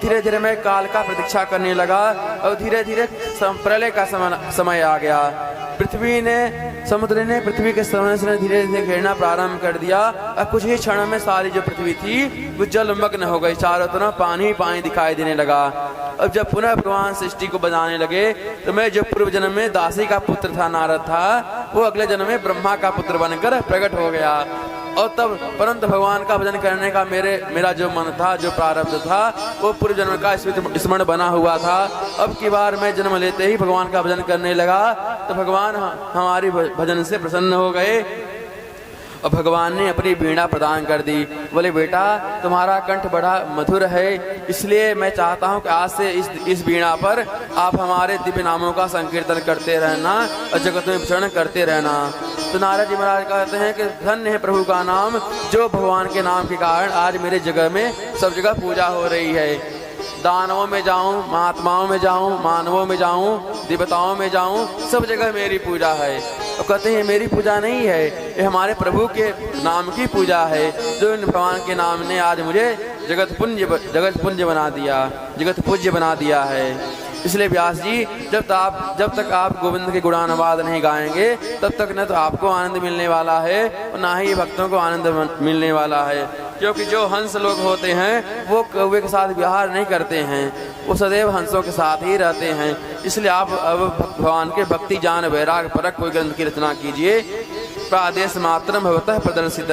धीरे धीरे मैं काल का प्रतीक्षा करने लगा और धीरे धीरे प्रलय का समय आ गया। समुद्र ने पृथ्वी के समय से धीरे धीरे घेरना प्रारंभ कर दिया और कुछ ही क्षणों में सारी जो पृथ्वी थी वो जलमग्न हो गई। चारों तरफ पानी पानी दिखाई देने लगा। अब जब पुनः भगवान सृष्टि को बनाने लगे तो मैं जो पूर्व जन्म में दासी का पुत्र था नारद था, वो अगले जन्म में ब्रह्मा का पुत्र बनकर प्रकट हो गया। और तब परंतु भगवान का भजन करने का मेरा जो मन था, जो प्रारब्ध था, वो पूर्व जन्म का स्मरण बना हुआ था। अब की बार मैं जन्म लेते ही भगवान का भजन करने लगा तो भगवान हमारी भजन से प्रसन्न हो गए और भगवान ने अपनी वीणा प्रदान कर दी। बोले बेटा तुम्हारा कंठ बड़ा मधुर है, इसलिए मैं चाहता हूँ कि आज से इस वीणा पर आप हमारे दिव्य नामों का संकीर्तन करते रहना और जगत में विचरण करते रहना। तो नारद जी महाराज कहते हैं कि धन्य है प्रभु का नाम, जो भगवान के नाम के कारण आज मेरे जगह में सब जगह पूजा हो रही है। दानवों में जाऊं, महात्माओं में जाऊं, मानवों में जाऊं, देवताओं में जाऊं, सब जगह मेरी पूजा है। तो कहते हैं मेरी पूजा नहीं है, ये हमारे प्रभु के नाम की पूजा है, जो भगवान के नाम ने आज मुझे जगत पूज्य बना दिया है। इसलिए व्यास जी जब तक आप गोविंद के गुणानुवाद नहीं गाएंगे तब तक न तो आपको आनंद मिलने वाला है और ना ही भक्तों को आनंद मिलने वाला है। क्योंकि जो हंस लोग होते हैं वो कौवे के साथ विहार नहीं करते हैं, वो सदैव हंसों के साथ ही रहते हैं। इसलिए आप अब भगवान के भक्ति ज्ञान वैराग परक कोई ग्रंथ की रचना कीजिए। प्रादेश मात्रम भवतः प्रदर्शित।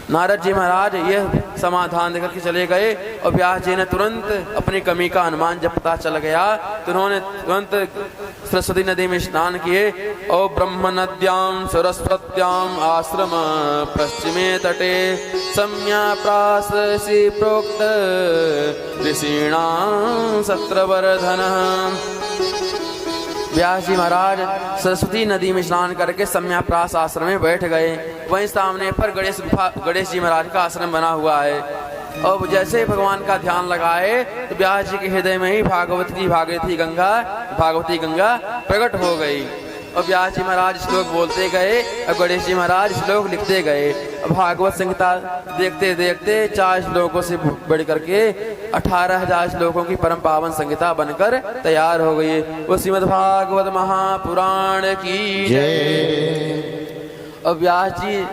नारद जी महाराज यह समाधान देकर के चले गए और व्यास जी ने तुरंत अपनी कमी का अनुमान जब पता चल गया तो उन्होंने तुरंत सरस्वती नदी में स्नान किए और ब्रह्म नद्याम सरस्वत्याम आश्रम पश्चिमे तटे सम्या प्रासी प्रोक्त ऋषीणां सत्रवर्धन। व्यास जी महाराज सरस्वती नदी में स्नान करके सम्याप्रास आश्रम में बैठ गए। वहीं सामने पर गणेश जी महाराज का आश्रम बना हुआ है। और जैसे ही भगवान का ध्यान लगाए तो व्यास जी के हृदय में ही भागवती गंगा प्रकट हो गई। और व्यास जी महाराज श्लोक बोलते गए और गणेश जी महाराज श्लोक लिखते गए। भागवत संहिता देखते देखते 4 श्लोकों से बढ़ करके 18,000 श्लोकों की परम पावन संहिता बनकर तैयार हो गई। वो श्रीमद् भागवत महापुराण की जय। और व्यास जी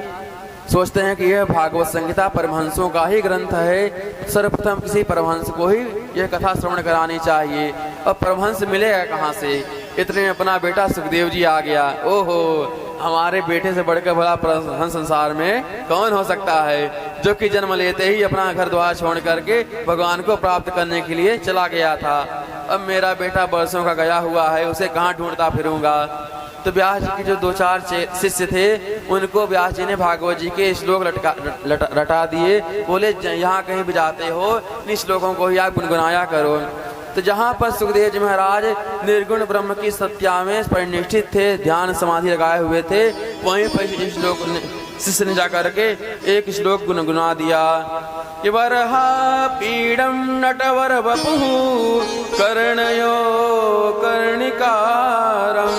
सोचते हैं कि यह भागवत संहिता परमहंसों का ही ग्रंथ है, सर्वप्रथम किसी परमहंस को ही यह कथा श्रवण करानी चाहिए। अब परमहंस मिलेगा कहाँ से? इतने में अपना बेटा सुखदेव जी आ गया। ओहो, हमारे बेटे से बढ़कर बड़ा परमहंस संसार में कौन हो सकता है, जो कि जन्म लेते ही अपना घर द्वार छोड़ करके भगवान को प्राप्त करने के लिए चला गया था। अब मेरा बेटा बरसों का गया हुआ है, उसे कहाँ ढूंढता फिरूंगा। तो व्यास जी के जो 2-4 शिष्य थे उनको व्यास जी ने भागवत जी के श्लोक रटा दिए। बोले यहाँ कहीं भी जाते हो इन श्लोकों को ही आप गुनगुनाया करो। तो जहाँ पर सुखदेव जी महाराज निर्गुण ब्रह्म की सत्या में परिनिष्ठित थे, ध्यान समाधि लगाए हुए थे, वहीं पर श्लोक शिष्य ने जा करके एक श्लोक गुनगुना दिया कि वरहा पीडम नटवर वपुः कर्णयो कर्णिकारं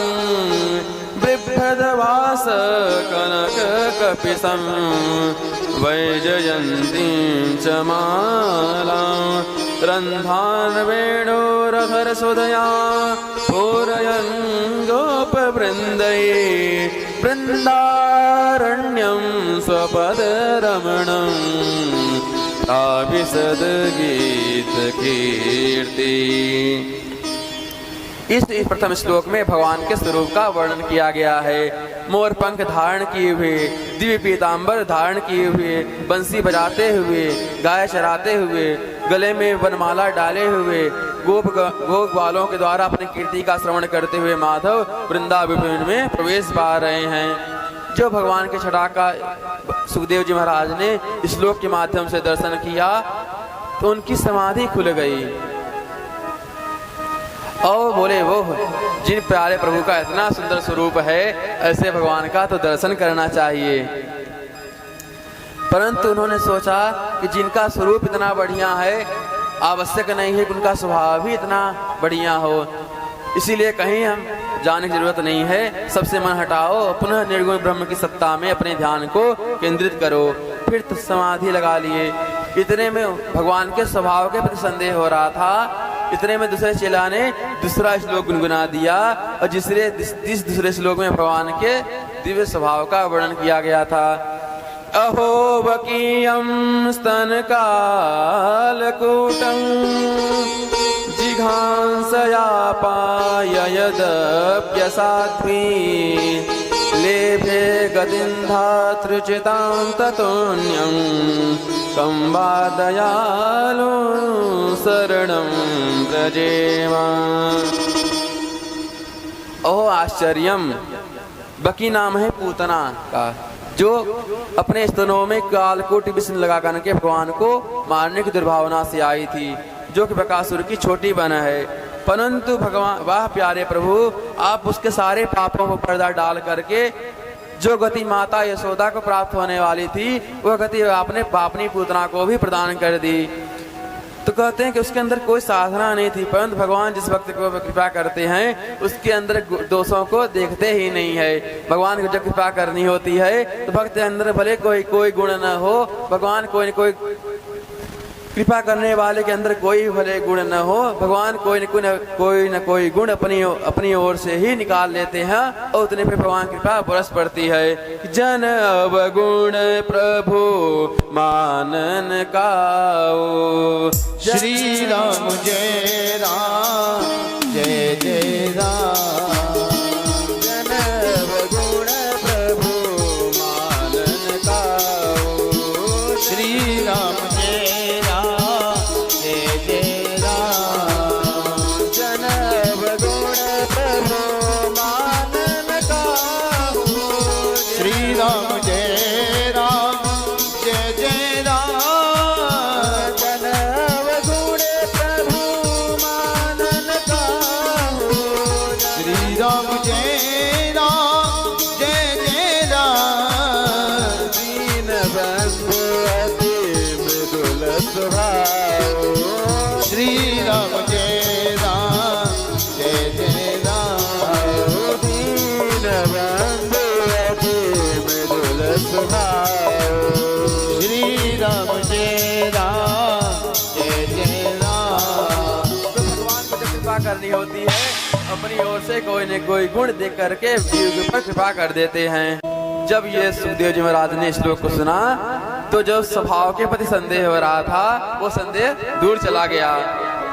बिभ्रदवास कनक कपिशं वैजयन्तीं च मालां रन्धान वेणोरधर सुदया पूरयन् गोपवृन्दै वृन्दारण्यं स्वपदरमणं ताभिसद गीत कीर्ति। इस प्रथम श्लोक में भगवान के स्वरूप का वर्णन किया गया है। मोर पंख धारण किए हुए, दिव्य पीतांबर धारण किए हुए, बंसी बजाते हुए, गाय चराते हुए, गले में वनमाला डाले हुए, गोप बालों के द्वारा अपनी कीर्ति का श्रवण करते हुए माधव वृंदावन में प्रवेश पा रहे हैं। जो भगवान के छटा का सुखदेव जी महाराज ने श्लोक के माध्यम से दर्शन किया तो उनकी समाधि खुल गई और बोले वो जिन प्यारे प्रभु का इतना सुंदर स्वरूप है, ऐसे भगवान का तो दर्शन करना चाहिए। परंतु उन्होंने सोचा कि जिनका स्वरूप इतना बढ़िया है, आवश्यक नहीं है कि उनका स्वभाव भी इतना बढ़िया हो, इसीलिए कहीं हम जाने की जरूरत नहीं है। सबसे मन हटाओ, पुनः निर्गुण ब्रह्म की सत्ता में अपने ध्यान को केंद्रित करो। फिर तो समाधि लगा लिए। इतने में भगवान के स्वभाव के प्रति संदेह हो रहा था। इतने में दूसरे चेला ने दूसरा श्लोक गुनगुना दिया और दूसरे श्लोक में भगवान के दिव्य स्वभाव का वर्णन किया गया था। अहो वकीयं स्तनकालकूटं जिघांसया पाययदप्यसाध्वी लेभे गतिं धातृचितां ततोऽन्यं कं वा दयालु शरणं व्रजेम। ओह आश्चर्यम, बकी नाम है पूतना का, जो अपने स्तनों में कालकूट विष लगा करके भगवान को मारने की दुर्भावना से आई थी, जो कि बकासुर की छोटी बहन है। परंतु भगवान, वाह प्यारे प्रभु, आप उसके सारे पापों को पर्दा डाल करके जो गति माता यशोदा को प्राप्त होने वाली थी, वह गति आपने अपनी पूतना को भी प्रदान कर दी। तो कहते हैं कि उसके अंदर कोई साधना नहीं थी, परंतु भगवान जिस भक्त को कृपा करते हैं उसके अंदर दोषों को देखते ही नहीं है। भगवान को जब कृपा करनी होती है तो भक्त के अंदर भले कोई गुण न हो, भगवान कोई न कोई कृपा करने वाले के अंदर कोई भले गुण न हो, भगवान कोई न कोई गुण अपनी ओर से ही निकाल लेते हैं और उतने पे भगवान कृपा बरस पड़ती है। जन अवगुण प्रभु मानन काओ, श्री राम जय राम जय जय राम। जन अवगुण प्रभु मानन काओ, श्री राम जय राम जय जय राम। जन अवगुण प्रभु मानन काओ, श्री राम जय राम जय जय राम। जन अवगुण प्रभु मानन काओ, श्री राम जय राम जय जय राम। दीन बंधु अति मृदुल स्वभाव, श्री राम जय राम जय जय राम। दीन बंधु अति मृदुल स्वभाव। श्री राम जय राम जय जय राम। तो भगवान को जब कृपा करनी होती है अपनी ओर से कोई न कोई गुण देख करके जीव के ऊपर कृपा कर देते हैं। जब ये सुखदेव जी महाराज ने श्लोक को सुना तो जो स्वभाव के प्रति संदेह हो रहा था वो संदेह दूर चला गया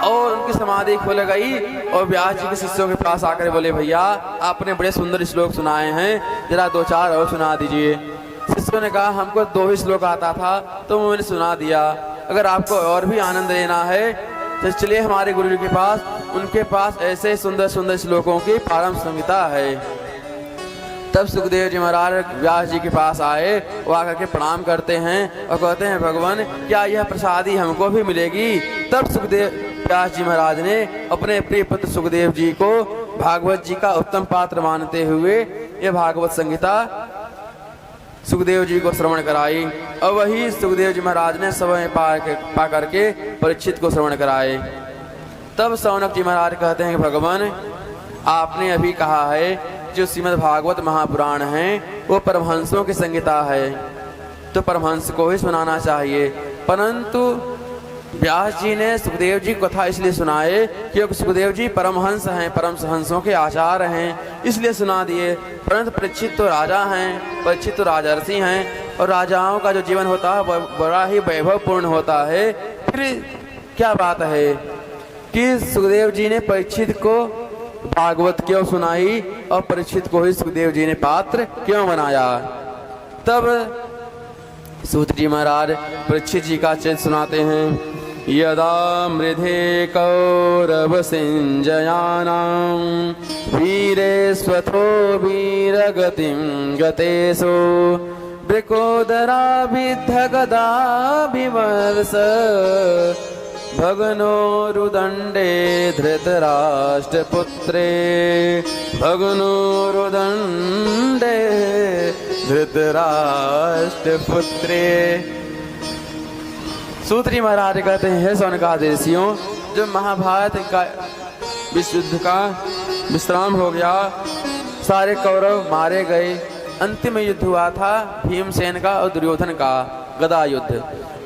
और उनकी समाधि खुल गई। और व्यास जी के शिष्यों के पास आकर बोले, भैया आपने बड़े सुंदर श्लोक सुनाए हैं, जरा 2-4 और सुना दीजिए। शिष्यों ने कहा हमको 2 ही श्लोक आता था तो मैंने सुना दिया, अगर आपको और भी आनंद लेना है तो चलिए हमारे गुरु जी के पास, उनके पास ऐसे सुंदर सुंदर श्लोकों की पारम संहिता है। तब सुखदेव जी महाराज व्यास जी के पास आए, वो आकर के प्रणाम करते हैं और कहते हैं, भगवान क्या यह प्रसादी हमको भी मिलेगी? तब सुखदेव व्यास जी महाराज ने अपने प्रिय पुत्र सुखदेव जी को भागवत जी का उत्तम पात्र मानते हुए ये भागवत संहिता सुखदेव जी को श्रवण कराई और वही सुखदेव जी महाराज ने समय पा करके परीक्षित को श्रवण कराए। तब सौनक जी महाराज कहते हैं कि भगवान आपने अभी कहा है जो श्रीमद् भागवत महापुराण है वो परमहंसों की संहिता है, तो परमहंस को ही सुनाना चाहिए। परंतु व्यास जी ने सुखदेव जी को कथा इसलिए सुनाए क्योंकि सुखदेव जी परमहंस हैं, परमहंसों के आचार्य हैं, इसलिए सुना दिए। परंतु परीक्षित तो राजा हैं, परीक्षित तो राजर्षि हैं और राजाओं का जो जीवन होता है वह बड़ा ही वैभवपूर्ण होता है। फिर क्या बात है कि सुखदेव जी ने परीक्षित को भागवत क्यों सुनाई और परीक्षित को ही सुखदेव जी ने पात्र क्यों बनाया? तब सूत जी महाराज परीक्षित जी का चरित्र सुनाते हैं। यदा मृधे कौरव सिंजयानां वीरे स्वथो वीरगतिं गतेषु वृकोदराभिद्ध गदाभिवर्ष भगनो रुदंडे धृतराष्ट्रपुत्रे भगनो रुदंडे धृतराष्ट्रपुत्रे। सूत्री महाराज कहते हैं, सौनकादिशियों, जो महाभारत का विश्व का विश्राम हो गया, सारे कौरव मारे गए, अंतिम युद्ध हुआ था भीमसेन का और दुर्योधन का गदा युद्ध।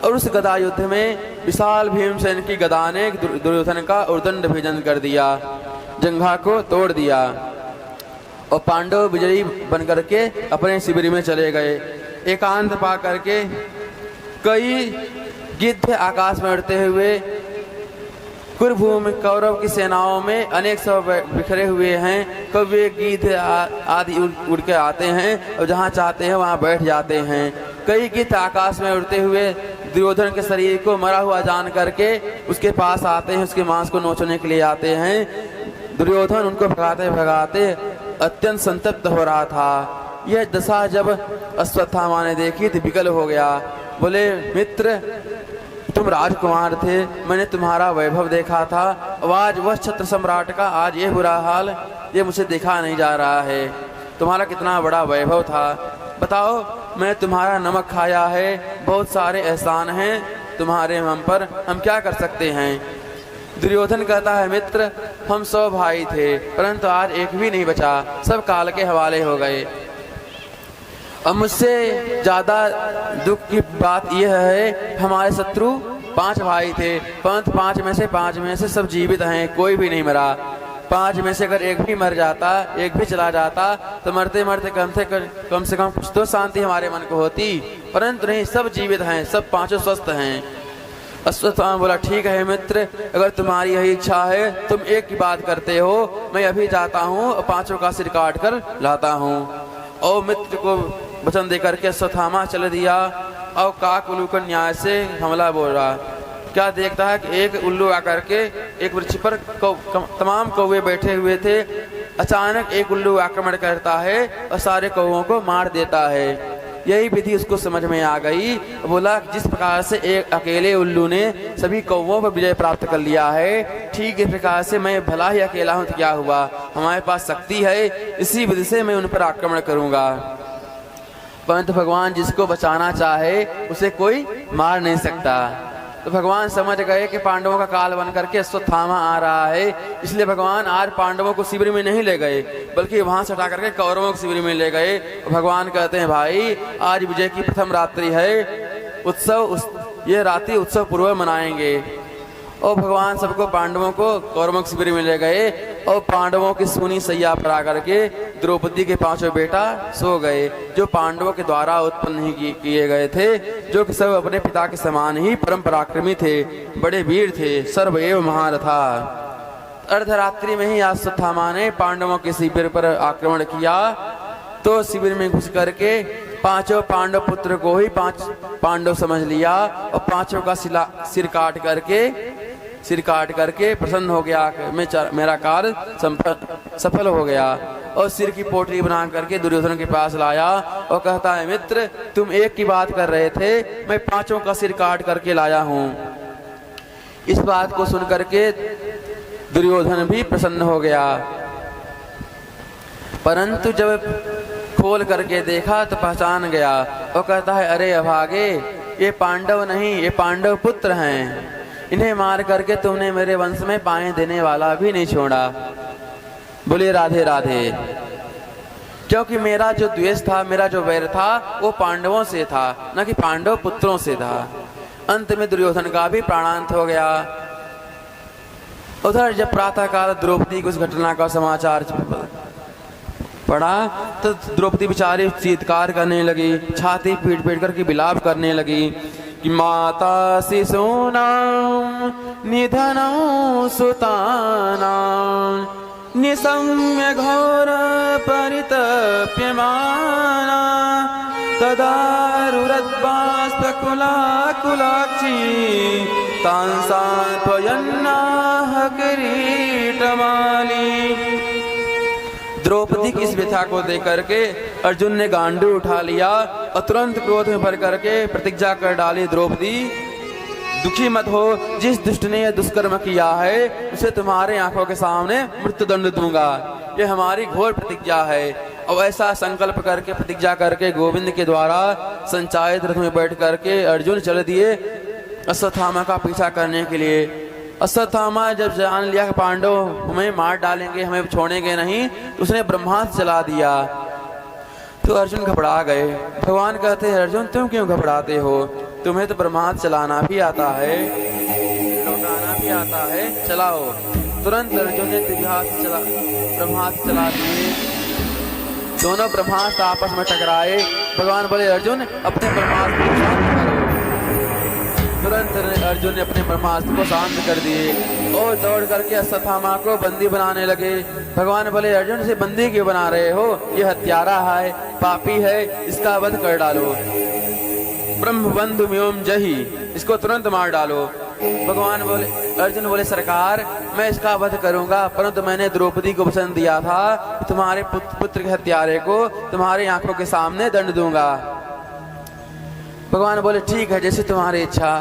और उस गदा युद्ध में विशाल भीमसेन की गदा ने दुर्योधन का उर्दंड भेदन कर दिया, जंघा को तोड़ दिया और पांडव विजयी बन करके अपने शिविर में चले गए। एकांत पा करके कई गिद्ध आकाश में उड़ते हुए कुरुभूमि कौरव की सेनाओं में अनेक सब बिखरे हुए हैं। कभी गिद्ध आदि उड़ के आते हैं और जहाँ चाहते हैं वहाँ बैठ जाते हैं। कई गिद्ध आकाश में उड़ते हुए दुर्योधन के शरीर को मरा हुआ जान करके उसके पास आते हैं, उसके मांस को नोचने के लिए आते हैं। दुर्योधन उनको भगाते भगाते अत्यंत संतप्त हो रहा था। यह दशा जब अश्वत्थामा ने देखी तो विकल हो गया। बोले, मित्र तुम राजकुमार थे, मैंने तुम्हारा वैभव देखा था, अब आज वह छत्र सम्राट का आज ये बुरा हाल, ये मुझे देखा नहीं जा रहा है। तुम्हारा कितना बड़ा वैभव था, बताओ, मैं तुम्हारा नमक खाया है, बहुत सारे एहसान हैं तुम्हारे हम पर, हम क्या कर सकते हैं। दुर्योधन कहता है, मित्र हम 100 भाई थे, परंतु आज एक भी नहीं बचा, सब काल के हवाले हो गए। अब मुझसे ज्यादा दुख की बात यह है, हमारे शत्रु 5 भाई थे, परंतु 5 में से सब जीवित हैं, कोई भी नहीं मरा। 5 में से अगर एक भी मर जाता, एक भी चला जाता, तो मरते मरते कम से कम कुछ तो शांति हमारे मन को होती, परंतु नहीं, सब जीवित हैं, सब 5 स्वस्थ हैं। अश्वत्थामा बोला, ठीक है मित्र, अगर तुम्हारी यही इच्छा है, तुम एक की बात करते हो, मैं अभी जाता हूँ और 5 का सिर काट कर लाता हूँ। और मित्र को वचन देकर के अश्वत्थामा चल दिया और काक उल्लू का न्याय से हमला बोल रहा। क्या देखता है कि एक उल्लू आकर के एक वृक्ष पर तमाम कौवे बैठे हुए थे, अचानक एक उल्लू आक्रमण करता है और सारे कौवों को मार देता है। यही विधि उसको समझ में आ गई। बोला, जिस प्रकार से एक अकेले उल्लू ने सभी कौवों पर विजय प्राप्त कर लिया है, ठीक इस प्रकार से मैं भला ही अकेला हूँ तो क्या हुआ, हमारे पास शक्ति है, इसी विधि से मैं उन पर आक्रमण करूंगा। परंतु भगवान जिसको बचाना चाहे उसे कोई मार नहीं सकता। तो भगवान समझ गए कि पांडवों का काल बन करके अश्वत्थामा आ रहा है, इसलिए भगवान आज पांडवों को शिविर में नहीं ले गए, बल्कि वहां से हटा करके कौरवों को शिविर में ले गए। भगवान कहते हैं, भाई आज विजय की प्रथम रात्रि है, ये रात्रि उत्सव पूर्व मनाएंगे। और भगवान सबको पांडवों को कौरवों के शिविर में ले गए और पांडवों की सूनी सैया पर आकर के द्रौपदी के 5 बेटा सो गए, जो पांडवों के द्वारा उत्पन्न ही किए गए थे, जो कि सब अपने पिता के समान ही परम पराक्रमी थे, बड़े वीर थे, सर्वएव महारथा। अर्धरात्रि में ही अश्वत्थामा ने पांडवों के शिविर पर आक्रमण किया, तो शिविर में घुस करके 5 पांडव पुत्र को ही 5 पांडव समझ लिया और 5 का सिर काट करके प्रसन्न हो गया, मेरा कार्य सफल हो गया। और सिर की पोटली बना करके दुर्योधन के पास लाया और कहता है, मित्र तुम एक की बात कर रहे थे, मैं 5 का सिर काट करके लाया हूँ। इस बात को सुन करके दुर्योधन भी प्रसन्न हो गया, परंतु जब खोल करके देखा तो पहचान गया और कहता है, अरे अभागे, ये पांडव नहीं, ये पांडव पुत्र हैं, इन्हें मार करके तुमने मेरे वंश में पाए देने वाला भी नहीं छोड़ा। बोले राधे राधे। क्योंकि मेरा जो द्वेष था, मेरा जो वैर था, वो पांडवों से था, न कि पांडव पुत्रों से था। अंत में दुर्योधन का भी प्राणांत हो गया। उधर जब प्रातः काल द्रौपदी की उस घटना का समाचार पड़ा तो द्रौपदी बेचारी चीत्कार करने लगी, छाती पीट पीट करके विलाप करने लगी कि माता शिशूनां निधनं सुतानां निशम्य घोर परितप्यमाना तदा रुरद्बाष्पकुलाकुलाक्षी तां सान्त्वयन्नाह किरीटमाली। द्रौपदी की इस व्यथा को देख करके अर्जुन ने गांडू उठा लिया और तुरंत क्रोध में भर करके प्रतिज्ञा कर डाली, द्रौपदी दुखी मत हो, जिस दुष्ट ने यह दुष्कर्म किया है उसे तुम्हारे आंखों के सामने मृत्युदंड दूंगा, ये हमारी घोर प्रतिज्ञा है। और ऐसा संकल्प करके प्रतिज्ञा करके गोविंद के द्वारा संचालित रथ में बैठ करके अर्जुन चल दिए अश्वत्थामा का पीछा करने के लिए। अश्वत्थामा जब जान लिया कि पांडव हमें मार डालेंगे, हमें छोड़ेंगे नहीं, तो उसने ब्रह्मास्त्र चला दिया। तो अर्जुन घबरा गए। भगवान कहते हैं, अर्जुन तुम क्यों घबराते हो, तुम्हें तो ब्रह्मास्त्र चलाना भी आता है, लौटाना भी आता है, चलाओ। तुरंत अर्जुन ने ब्रह्मास्त्र चला दिए। दोनों ब्रह्मास्त्र आपस में टकराए। भगवान बोले अर्जुन अपने ब्रह्मास्त्र को शांत करो। तुरंत अर्जुन ने अपने ब्रह्मास्त्र को शांत कर दिए और दौड़ करके अश्वत्थामा को बंदी बनाने लगे। भगवान बोले अर्जुन इसे बंदी क्यों बना रहे हो? ये हत्यारा है, पापी है, इसका वध कर डालो। ब्रह्म बंधु म्योम जही, इसको तुरंत मार डालो। भगवान बोले अर्जुन बोले सरकार मैं इसका वध करूंगा, परंतु मैंने द्रौपदी को वचन दिया था कि तुम्हारे पुत्र के हत्यारे को तुम्हारी आंखों के सामने दंड दूंगा। भगवान बोले ठीक है जैसे तुम्हारी इच्छा।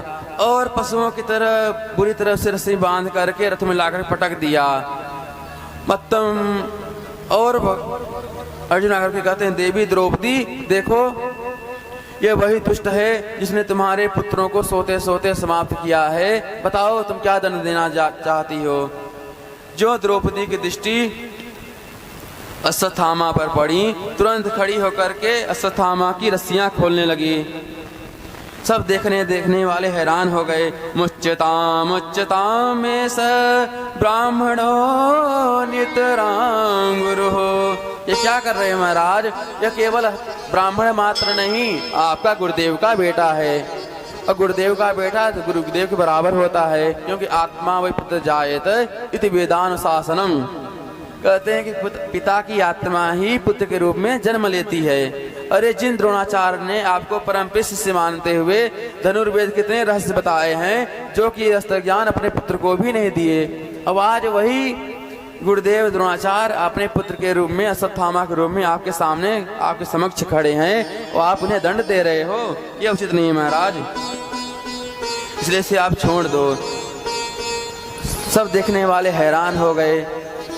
और पशुओं की तरह बुरी तरह से रस्सी बांध करके रथ में लाकर पटक दिया। मतम और अर्जुन आकर के कहते हैं देवी द्रौपदी देखो ये वही दुष्ट है जिसने तुम्हारे पुत्रों को सोते सोते समाप्त किया है। बताओ तुम क्या दंड देना चाहती हो? जो द्रौपदी की दृष्टि अश्वत्थामा पर पड़ी, तुरंत खड़ी होकर के अश्वत्थामा की रस्सियां खोलने लगी। सब देखने वाले हैरान हो गए। मुच्यताम में स ब्राह्मणो नितरां गुरु हो। ये क्या कर रहे हैं महाराज? यह केवल ब्राह्मण मात्र नहीं, आपका गुरुदेव का बेटा है। और गुरुदेव का बेटा तो गुरुदेव के बराबर होता है, क्योंकि आत्मा वही पुत्र जायत इति वेदानुशासनम। कहते हैं कि पिता की आत्मा ही पुत्र के रूप में जन्म लेती है। अरे जिन द्रोणाचार्य ने आपको परम शिष्य मानते हुए धनुर्वेद कितने रहस्य बताए हैं, जो कि अस्त्र ज्ञान अपने पुत्र को भी नहीं दिए, अब आज वही गुरुदेव द्रोणाचार्य अपने पुत्र के रूप में अश्वत्थामा के रूप में आपके सामने आपके समक्ष खड़े हैं और आप उन्हें दंड दे रहे हो, ये उचित नहीं है महाराज, इसलिए से आप छोड़ दो। सब देखने वाले हैरान हो गए।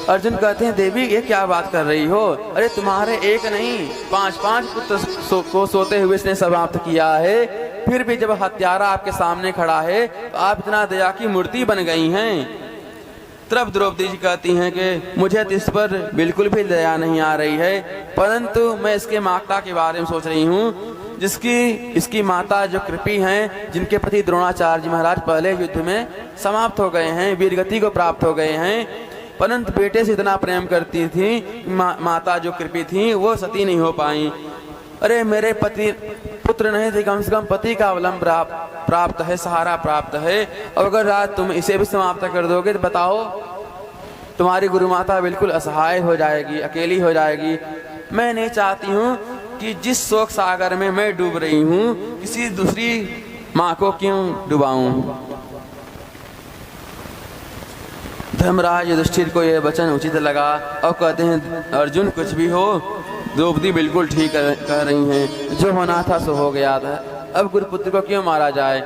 अर्जुन कहते हैं देवी ये क्या बात कर रही हो? अरे तुम्हारे एक नहीं 5-5 पुत्र को सोते हुए इसने समाप्त किया है, फिर भी जब हत्यारा आपके सामने खड़ा है तो आप इतना दया की मूर्ति बन गई हैं। तब द्रौपदी जी कहती हैं कि मुझे तो इस पर बिल्कुल भी दया नहीं आ रही है, परंतु मैं इसके माता के बारे में सोच रही हूँ, इसकी माता जो कृपी हैं, जिनके प्रति द्रोणाचार्य जी महाराज पहले युद्ध में समाप्त हो गए हैं, वीरगति को प्राप्त हो गए हैं, परंतु बेटे से इतना प्रेम करती थी। माता जो कृपी थी वो सती नहीं हो पाई। अरे मेरे पति पुत्र नहीं थे, कम से कम पति का अवलंब प्राप्त है, सहारा प्राप्त है, और अगर आज तुम इसे भी समाप्त कर दोगे तो बताओ तुम्हारी गुरु माता बिल्कुल असहाय हो जाएगी, अकेली हो जाएगी। मैं नहीं चाहती हूँ कि जिस शोक सागर में मैं डूब रही हूँ किसी दूसरी माँ को क्यों डुबाऊं। धर्मराज युधिष्ठिर को यह वचन उचित लगा और कहते हैं अर्जुन कुछ भी हो, द्रौपदी बिल्कुल ठीक कह रही हैं, जो होना था सो हो गया था, अब गुरुपुत्र को क्यों मारा जाए।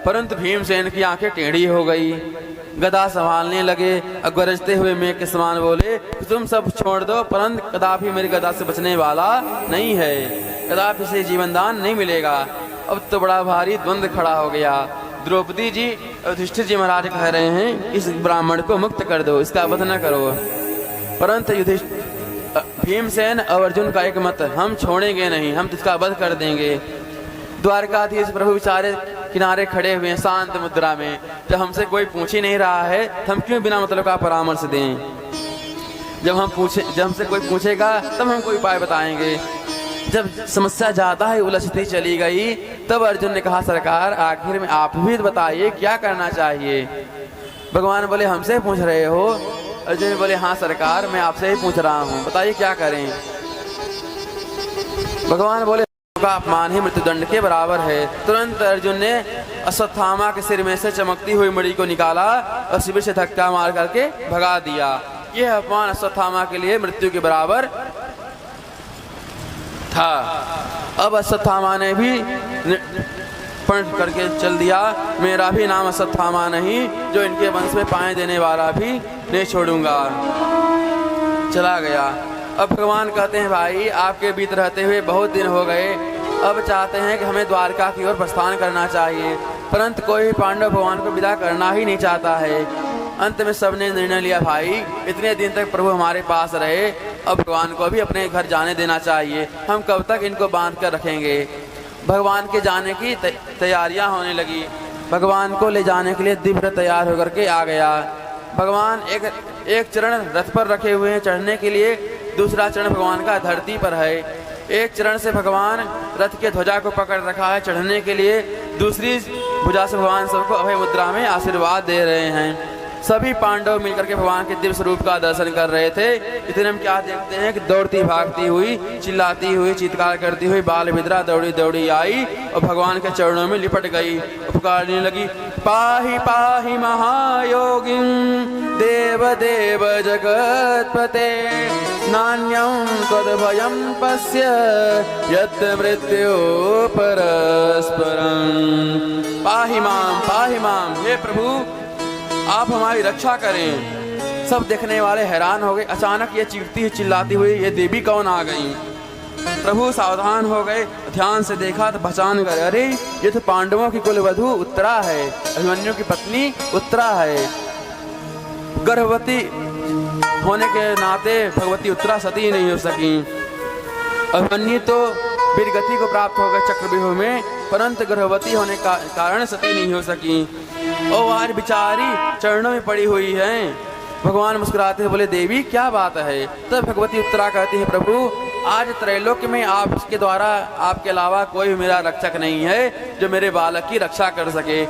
परंतु भीमसेन की आंखें टेढ़ी हो गई, गदा संभालने लगे, गरजते हुए मेघ के समान बोले तुम सब छोड़ दो, परंतु कदापि मेरी गदा से बचने वाला नहीं है, कदापि से जीवनदान नहीं मिलेगा। अब तो बड़ा भारी द्वंद्व खड़ा हो गया। द्रौपदी जी युधिष्ठिर जी महाराज कह रहे हैं इस ब्राह्मण को मुक्त कर दो, इसका वध न करो, परंतु भीमसेन और अर्जुन का एक मत, हम छोड़ेंगे नहीं, हम इसका वध कर देंगे। द्वारकाधीश प्रभु बेचारे किनारे खड़े हुए हैं शांत मुद्रा में, जब हमसे कोई पूछ ही नहीं रहा है तो हम क्यों बिना मतलब का परामर्श दें। जब हमसे कोई पूछेगा तब हम कोई उपाय बताएंगे। जब समस्या ज्यादा ही उलझती चली गई तब अर्जुन ने कहा सरकार आखिर में आप भी बताइए क्या करना चाहिए। भगवान बोले हमसे पूछ रहे हो? अर्जुन बोले हाँ सरकार मैं आपसे ही पूछ रहा हूँ, बताइए क्या करें। भगवान बोले का अपमान ही मृत्युदंड के बराबर है। तुरंत अर्जुन ने अश्वत्थामा के सिर में से चमकती हुई मणि को निकाला और शिविर से धक्का मार करके भगा दिया। यह अपमान अश्वत्थामा के लिए मृत्यु के बराबर था। अब अश्वत्थामा ने भी पलट करके चल दिया, मेरा भी नाम अश्वत्थामा नहीं, जो इनके वंश में पाए देने वाला भी नहीं छोड़ूंगा। चला गया। अब भगवान कहते हैं भाई आपके बीच रहते हुए बहुत दिन हो गए, अब चाहते हैं कि हमें द्वारका की ओर प्रस्थान करना चाहिए, परंतु कोई भी पांडव भगवान को विदा करना ही नहीं चाहता है। अंत में सबने निर्णय लिया भाई इतने दिन तक प्रभु हमारे पास रहे, अब भगवान को भी अपने घर जाने देना चाहिए, हम कब तक इनको बांध कर रखेंगे। भगवान के जाने की तैयारियां होने लगी। भगवान को ले जाने के लिए दिव्य तैयार होकर के आ गया। भगवान एक चरण रथ पर रखे हुए हैं चढ़ने के लिए, दूसरा चरण भगवान का धरती पर है। एक चरण से भगवान रथ के ध्वजा को पकड़ रखा है चढ़ने के लिए, दूसरी भुजा से भगवान सबको अभय मुद्रा में आशीर्वाद दे रहे हैं। सभी पांडव मिलकर के भगवान के दिव्य स्वरूप का दर्शन कर रहे थे। इतने हम क्या देखते हैं कि दौड़ती भागती हुई, चिल्लाती हुई, चीत्कार करती हुई बाल विद्रा दौड़ी दौड़ी आई और भगवान के चरणों में लिपट गई, पुकारने लगी, पाहि पाहि महायोगिं देव देव जगत्पते, नान्यं तद्भयं पश्य यत् मृत्यु परस्परं। पाहि माम, हे प्रभु आप हमारी रक्षा करें। सब देखने वाले हैरान हो गए। अचानक ये चीखती हुई चिल्लाती हुई ये देवी कौन आ गई? प्रभु सावधान हो गए, ध्यान से देखा तो पहचान गए, अरे ये तो पांडवों की कुलवधू उत्तरा है, अभिमन्यु की पत्नी उत्तरा है। गर्भवती होने के नाते भगवती उत्तरा सती नहीं हो सकी। अभिमन्यु तो वीरगति को प्राप्त हो गए चक्रव्यूह में, परंतु गर्भवती होने का कारण सती नहीं हो सकी। और आज बिचारी चरणों में पड़ी हुई है। भगवान मुस्कुराते हुए बोले, देवी क्या बात है? तब भगवती उत्तरा कहती है, प्रभु आज त्रैलोक्य में आपके द्वारा आपके अलावा कोई मेरा रक्षक नहीं है जो मेरे बालक की रक्षा कर सके।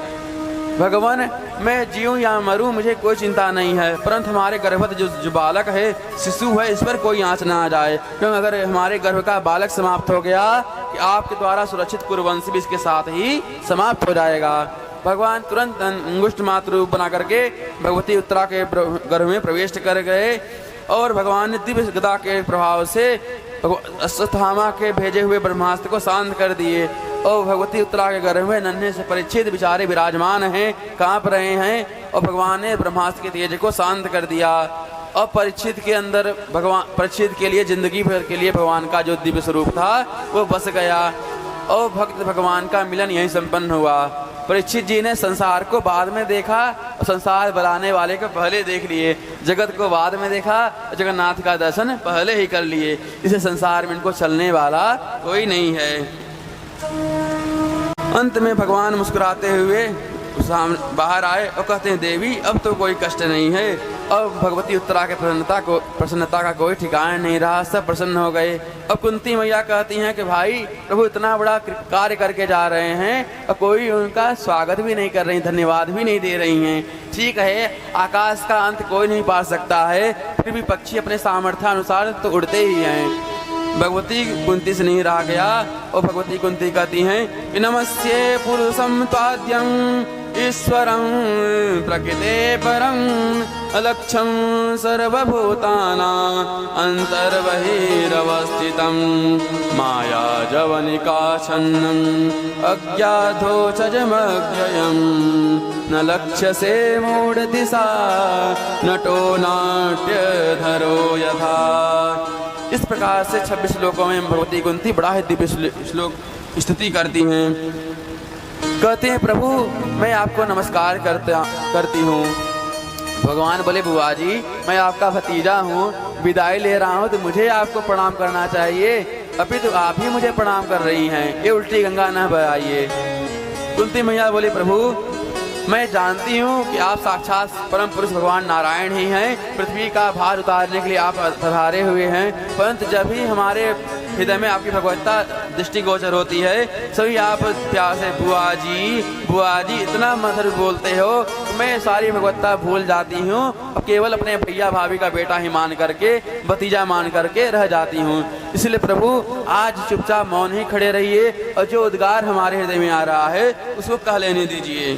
भगवान मैं जीऊं या मरूं मुझे कोई चिंता नहीं है, परंतु हमारे गर्भवत जो बालक है, शिशु है, इस पर कोई आंच ना आ जाए, क्योंकि अगर हमारे गर्भ का बालक समाप्त हो गया कि आपके द्वारा सुरक्षित कुरुवंश भी इसके साथ ही समाप्त हो जाएगा। भगवान तुरंत अंगुष्ठ मात्र रूप बना करके भगवती उत्तरा के गर्भ में प्रवेश कर गए और भगवान ने दिव्य गदा के प्रभाव से अश्वत्थामा के भेजे हुए ब्रह्मास्त्र को शांत कर दिए। और भगवती उत्तरा के गर्भ में नन्हे से परीक्षित बेचारे विराजमान हैं, कांप रहे हैं, और भगवान ने ब्रह्मास्त्र के तेज को शांत कर दिया। और परीक्षित के अंदर भगवान परीक्षित के लिए जिंदगी भर के लिए भगवान का जो दिव्य स्वरूप था वो बस गया और भक्त भगवान का मिलन यहीं संपन्न हुआ। परीक्षित जी ने संसार को बाद में देखा और संसार बनाने वाले को पहले देख लिए, जगत को बाद में देखा, जगन्नाथ का दर्शन पहले ही कर लिए। इसे संसार में इनको चलने वाला कोई नहीं है। अंत में भगवान मुस्कुराते हुए सामने बाहर आए और कहते हैं, देवी अब तो कोई कष्ट नहीं है। अब भगवती उत्तरा के प्रसन्नता का कोई ठिकाना नहीं रहा, सब प्रसन्न हो गए। अब कुंती मैया कहती हैं कि भाई प्रभु इतना बड़ा कार्य करके जा रहे हैं और कोई उनका स्वागत भी नहीं कर रही, धन्यवाद भी नहीं दे रही हैं। ठीक है, आकाश का अंत कोई नहीं पा सकता है, फिर भी पक्षी अपने सामर्थ्यानुसार तो उड़ते ही हैं। भगवती कुंती से नहीं रहा गया और भगवती कुंती कहती हैं, नमस्ये पुरुषं त्वाद्यं ईश्वरं प्रकृते परं अलक्ष्यं सर्वभूतानां अन्तर्बहिरवस्थितं माया जवनिकाच्छन्नं अज्ञातोऽचजमव्ययं न लक्ष्यसे मूढदिशा नटो नाट्यधरो यथा। इस प्रकार से 26 श्लोकों में भगवती कुंती बड़ा ही दिव्य श्लोक स्तुति करती हैं। कहते हैं, प्रभु मैं आपको नमस्कार करती हूँ। भगवान बोले, बुआ जी मैं आपका भतीजा हूँ, विदाई ले रहा हूँ तो मुझे आपको प्रणाम करना चाहिए, अभी तो आप ही मुझे प्रणाम कर रही हैं, ये उल्टी गंगा न बहाइए। कुंती मैया बोली, प्रभु मैं जानती हूँ कि आप साक्षात परम पुरुष भगवान नारायण ही हैं, पृथ्वी का भार उतारने के लिए आप पधारे हुए हैं, परंतु जब भी हमारे हृदय में आपकी भगवत्ता दृष्टिगोचर होती है सभी आप प्यार से बुआ जी इतना मधुर बोलते हो, मैं सारी भगवत्ता भूल जाती हूँ और केवल अपने भैया भाभी का बेटा ही मान करके, भतीजा मान करके रह जाती हूँ। इसलिए प्रभु आज चुपचाप मौन ही खड़े रहिए और जो उद्गार हमारे हृदय में आ रहा है उसको कह लेने दीजिए।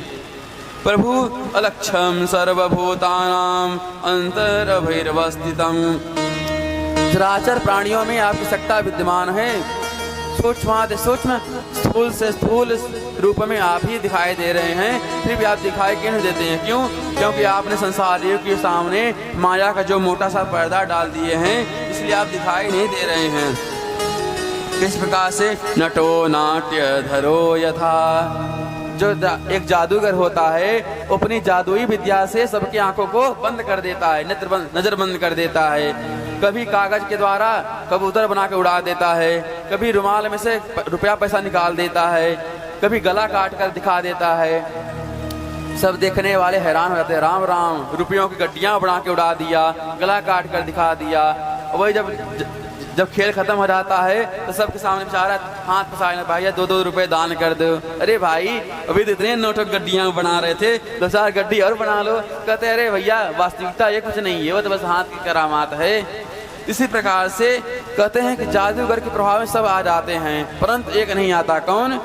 प्रभु अलक्ष्यं सर्वभूतानां अन्तर्बहिरवस्थितं। चराचर प्राणियों में आपकी सत्ता विद्यमान है, सूक्ष्माति सूक्ष्म, स्थूल से स्थूल रूप में आप ही दिखाई दे रहे हैं, फिर भी आप दिखाई क्यों नहीं देते हैं? क्यों? क्योंकि आपने संसारियों के सामने माया का जो मोटा सा पर्दा डाल दिए हैं, इसलिए आप दिखाई नहीं दे रहे हैं। किस प्रकार से नटो नाट्य धरो यथा, जो एक जादूगर होता है अपनी जादुई विद्या से सबकी आंखों को बंद कर देता है, नजर बंद कर देता है। कभी कागज के द्वारा कबूतर बना के उड़ा देता है, कभी रुमाल में से रुपया पैसा निकाल देता है, कभी गला काट कर दिखा देता है। सब देखने वाले हैरान हो जाते हैं, राम राम, रुपयों की गड्डियां बना के उड़ा दिया, गला काट कर दिखा दिया। वही जब खेल खत्म हो जाता है तो सबके सामने बेचारा हाथ फंसाने, भाई 2-2 रुपए दान कर दो। अरे भाई अभी तो इतने नोटों की गड्डियां बना रहे थे, 2-4 गड्डी और बना लो। कहते अरे भैया वास्तविकता ये कुछ नहीं है, वो तो बस हाथ की करामात है। इसी प्रकार से कहते हैं कि जादूगर के प्रभाव में सब आ जाते हैं, परंतु एक नहीं आता। कौन?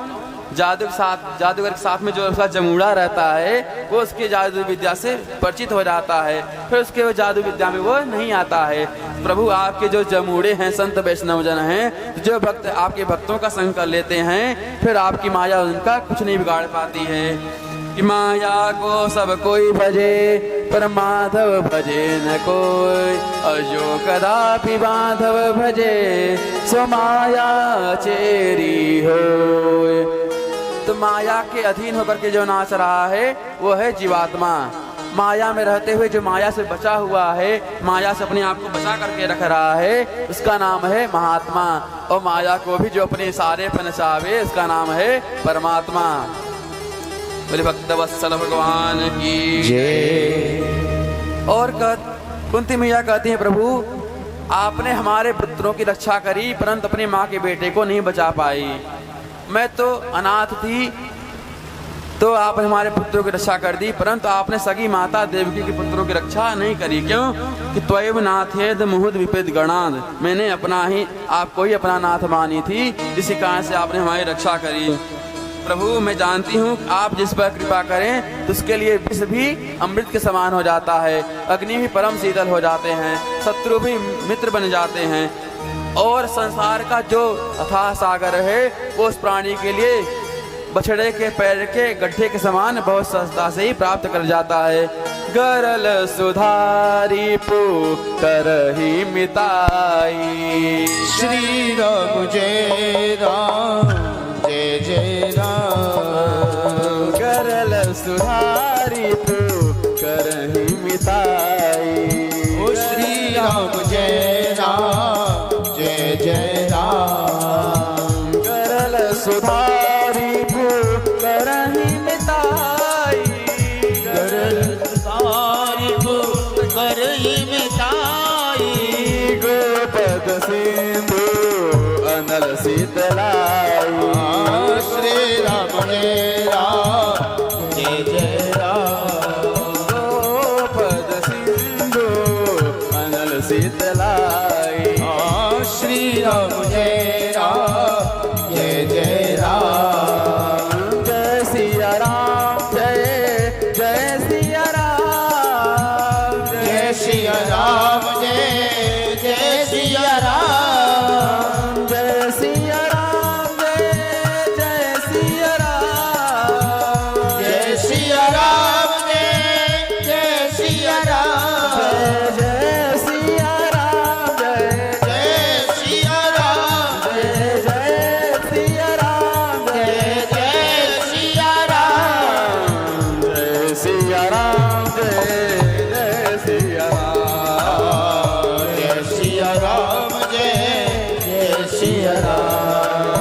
जादूगर के साथ में जो उसका जमूड़ा रहता है वो उसके जादू विद्या से परिचित हो जाता है, फिर उसके वो जादू विद्या में वो नहीं आता है। प्रभु आपके जो जमूड़े हैं, संत वैष्णव जन हैं, जो भक्त आपके भक्तों का संग कर लेते हैं, फिर आपकी माया उनका कुछ नहीं बिगाड़ पाती है। कि माया को सब कोई भजे, पर माधव भजे न कोई, और जो कदापि माधव भजे सो माया चेरी हो। तो माया के अधीन होकर के जो नाच रहा है वो है जीवात्मा। माया में रहते हुए जो माया से बचा हुआ है, माया से अपने आप को बचा करके रख रहा है, उसका नाम है महात्मा। और माया को भी जो अपने सारे पे नचावे, उसका नाम है परमात्मा। बोले भक्त वत्सल भगवान की जय। और कुंती मैया कहती है, प्रभु आपने हमारे पुत्रों की रक्षा करी, परंतु अपनी माँ के बेटे को नहीं बचा पाई। मैं तो अनाथ थी, तो आपने हमारे पुत्रों की रक्षा कर दी, परंतु आपने सगी माता देवकी के पुत्रों की रक्षा नहीं करी। क्यों? कि त्वयं नाथेद मुहुद विपेद गणाद, मैंने आपको ही अपना नाथ मानी थी, इसी कारण से आपने हमारी रक्षा करी। प्रभु मैं जानती हूँ आप जिस पर कृपा करें तो उसके लिए विष भी अमृत के समान हो जाता है, अग्नि भी परम शीतल हो जाते हैं, शत्रु भी मित्र बन जाते हैं, और संसार का जो अथाह सागर है वो उस प्राणी के लिए बछड़े के पैर के गड्ढे के समान बहुत सहजता से ही प्राप्त कर जाता है। गरल सुधारी करही मिताई। श्री राम जय राम, जय जय राम। गरल सुधारी करही मिताई। ओ श्री राम जय राम, जय जय राम। गरल सुधारी करही मिताई। गरल सुधारी करही मिताई। गोपद सिंधु अनल शीतलाई। श्री राम जय राम, जय जय राम। गोपद सिंधु अनल शीतलाई। श्री राम जय राम, जय जय राम। जय सिया राम, जय जय सिया राम। जय सिया राम, जय जय सिया राम। जय सिया राम, जय जय सिया राम। जय सिया राम, जय जय सिया राम। जय सिया राम, जय जय सिया राम, जय जय सिया राम। जय जय सिया राम। जय सिया राम, जय जय सिया राम। जय सिया राम, जय जय सिया राम।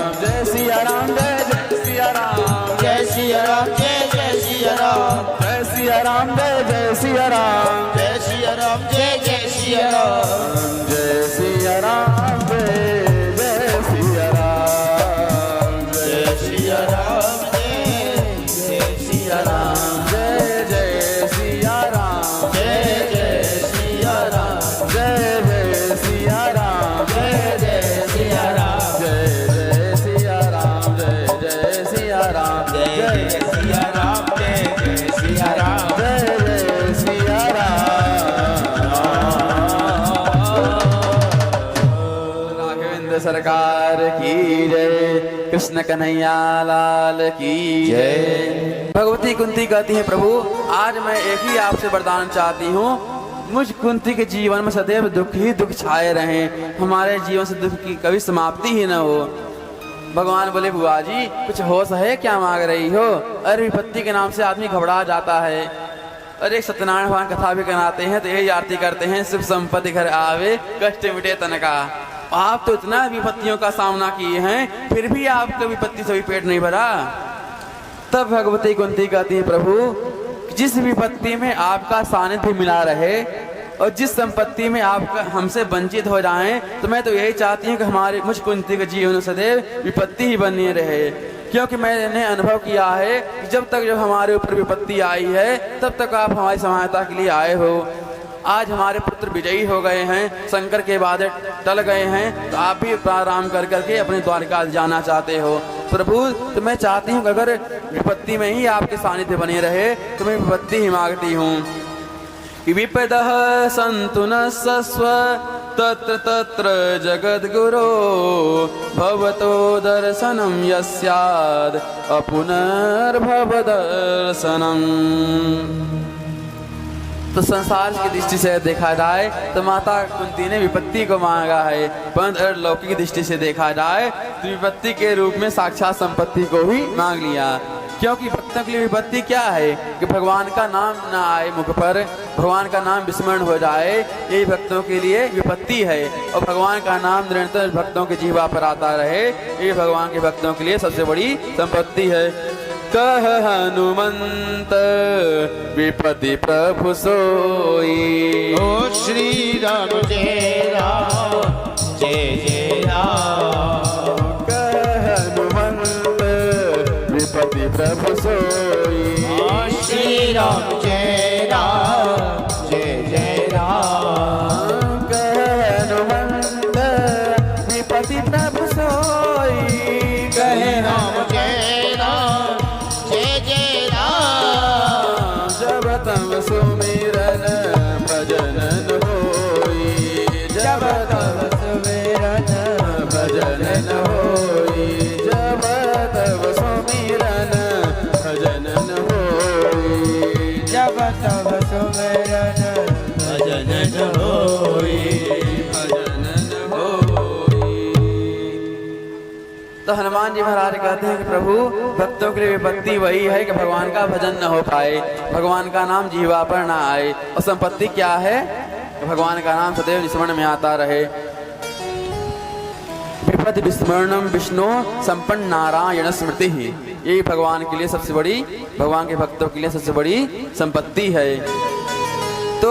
जय सिया राम, जय जय सिया राम। जय सिया राम, जय जय सिया राम। जय सिया राम, जय जय सिया राम। जय सिया राम, जय जय सिया राम। जय सिया राम, जय जय सिया राम। जय सिया राम, जय जय सिया राम। जय जय सिया राम। जय जय सिया राम। जय जय सिया राम। जय जय सिया राम। जय जय सिया राम। जय जय सिया राम। जय जय सिया राम, जय जय सिया राम। जय जय सिया राम। राघवेंद्र सरकार की जय, कृष्ण कन्हैया लाल की जय। भगवती कुंती कहती है, प्रभु आज मैं एक ही आपसे वरदान चाहती हूँ, मुझ कुंती के जीवन में सदैव दुख ही दुख छाए रहे, हमारे जीवन से दुख की कभी समाप्ति ही न हो। भगवान बोले, बुआ जी कुछ होश है, क्या मांग रही हो? अरे विपत्ति के नाम से आदमी घबरा जाता है। अरे सत्यनारायण भगवान कथा भी कराते हैं तो यही आरती करते हैं, सुख संपत्ति घर आवे कष्ट मिटे तन का। आप तो इतना विपत्तियों का सामना किए हैं, फिर भी आपका विपत्ति से भी पेट नहीं भरा। तब भगवती कुंती कहती है, प्रभु जिस विपत्ति में आपका सानिध्य मिला रहे और जिस संपत्ति में आप हमसे वंचित हो जाएं, तो मैं तो यही चाहती हूँ कि हमारे मुझ कुंती के जीवन सदैव विपत्ति ही बनी रहे। क्योंकि मैंने अनुभव किया है कि जब हमारे ऊपर विपत्ति आई है तब तक आप हमारी सहायता के लिए आए हो। आज हमारे पुत्र विजयी हो गए हैं, शंकर के बादल टल गए हैं, तो आप भी प्राराम कर करके अपने द्वारिका जाना चाहते हो। प्रभु तो मैं चाहती हूँ अगर विपत्ति में ही आपके सानिध्य बने रहे तो मैं विपत्ति ही मांगती हूँ। विपदः सन्तु न सस्व तत्र तत्र जगद्गुरो भवतो दर्शनं यस्याद् अपुनर्भव दर्शनम्। तो संसार की दृष्टि से देखा जाए तो माता कुंती ने विपत्ति को मांगा है, परंतु लौकिक दृष्टि से देखा जाए तो विपत्ति के रूप में साक्षात संपत्ति को ही मांग लिया। क्योंकि भक्तों के लिए विपत्ति क्या है कि भगवान का नाम ना आए मुख पर, भगवान का नाम विस्मरण हो जाए, यही भक्तों के लिए विपत्ति है। और भगवान का नाम निरंतर भक्तों के जीवा पर आता रहे, ये भगवान के भक्तों के लिए सबसे बड़ी संपत्ति है। कह हनुमंत विपत्ति प्रभु सोई। ओ श्री राम जय राम जय जय राम। कह हनुमंत विपत्ति प्रभु सोई। ओ श्री राम जय राम जय जय राम। कह हनुमंत विपत्ति प्रभु सोई। कहे राम जय राम जय जय राम। जब तब सुमिरन भजन होई। जब तब सुमिरन भजन होई। जब तब सुमिरन भजन होई। जब तब सुमिरन भजन होई। तो हनुमान जी महाराज कहते हैं कि प्रभु भक्तों के लिए विपत्ति वही है कि भगवान का भजन न हो पाए, भगवान का नाम जीवा पर ना आए। और संपत्ति क्या है कि भगवान का नाम सदैव निस्मरण में आता रहे। विपद विस्मरणम विष्णु संपन्न नारायण स्मृति ही, यही भगवान के लिए सबसे बड़ी, भगवान के भक्तों के लिए सबसे बड़ी संपत्ति है। तो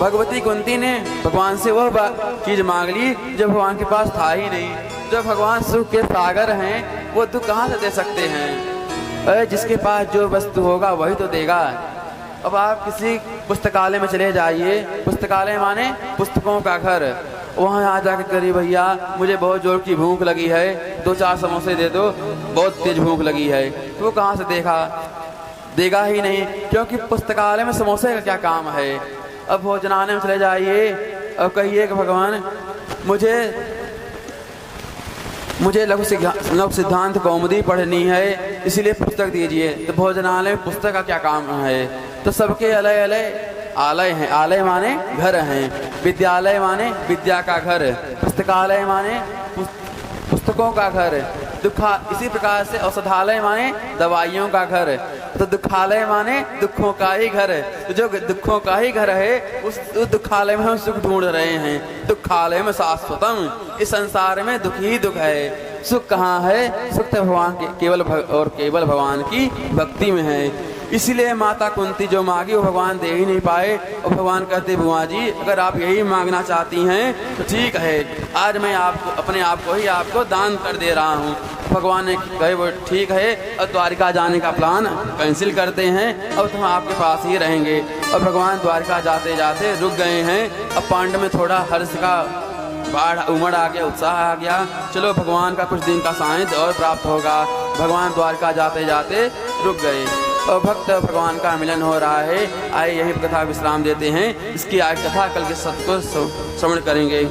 भगवती कुंती ने भगवान से वह चीज मांग ली जो भगवान के पास था ही नहीं। जो भगवान सुख के सागर हैं वो दुख कहाँ से दे सकते हैं। अरे जिसके पास जो वस्तु होगा वही तो देगा। अब आप किसी पुस्तकालय में चले जाइए, पुस्तकालय माने पुस्तकों का घर, वहाँ आ जाकर करिए भैया मुझे बहुत जोर की भूख लगी है, 2-4 समोसे दे दो, बहुत तेज भूख लगी है, तो वो कहाँ से देगा ही नहीं। क्योंकि पुस्तकालय में समोसे का क्या काम है। अब भोजनालय में चले जाइए और कहिए कि भगवान मुझे लघु सिद्धांत कौमुदी पढ़नी है, इसीलिए पुस्तक दीजिए। तो भोजनालय में पुस्तक का क्या काम है। तो सबके अलग अलग आलय हैं। आलय माने घर हैं, विद्यालय माने विद्या का घर, पुस्तकालय माने पुस्तकों का घर, इसी प्रकार से औषधालय माने दवाइयों का घर, तो दुखालय माने दुखों का ही घर। तो जो दुखों का ही घर है उस दुखालय में हम सुख ढूंढ रहे हैं। दुखालय में शाश्वतम, इस संसार में दुख ही दुख है। सुख कहाँ है? सुख तो भगवान के केवल भगवान की भक्ति में है। इसीलिए माता कुंती जो मांगी वो भगवान दे ही नहीं पाए। और भगवान कहते बुआ जी अगर आप यही मांगना चाहती हैं तो ठीक है, आज मैं आपको अपने आप को ही आपको दान कर दे रहा हूँ। भगवान ने कहे वो ठीक है, और द्वारिका जाने का प्लान कैंसिल करते हैं, अब हम आपके पास ही रहेंगे। और भगवान द्वारिका जाते जाते रुक गए हैं। अब पांडव में थोड़ा हर्ष का बाढ़ उमड़ आ गया, उत्साह आ गया, चलो भगवान का कुछ दिन का सानिध्य और प्राप्त होगा। भगवान द्वारका जाते जाते रुक गए और भक्त भगवान का मिलन हो रहा है। आइए यही कथा विश्राम देते हैं। इसकी आज कथा कल के सत्य को श्रवण करेंगे।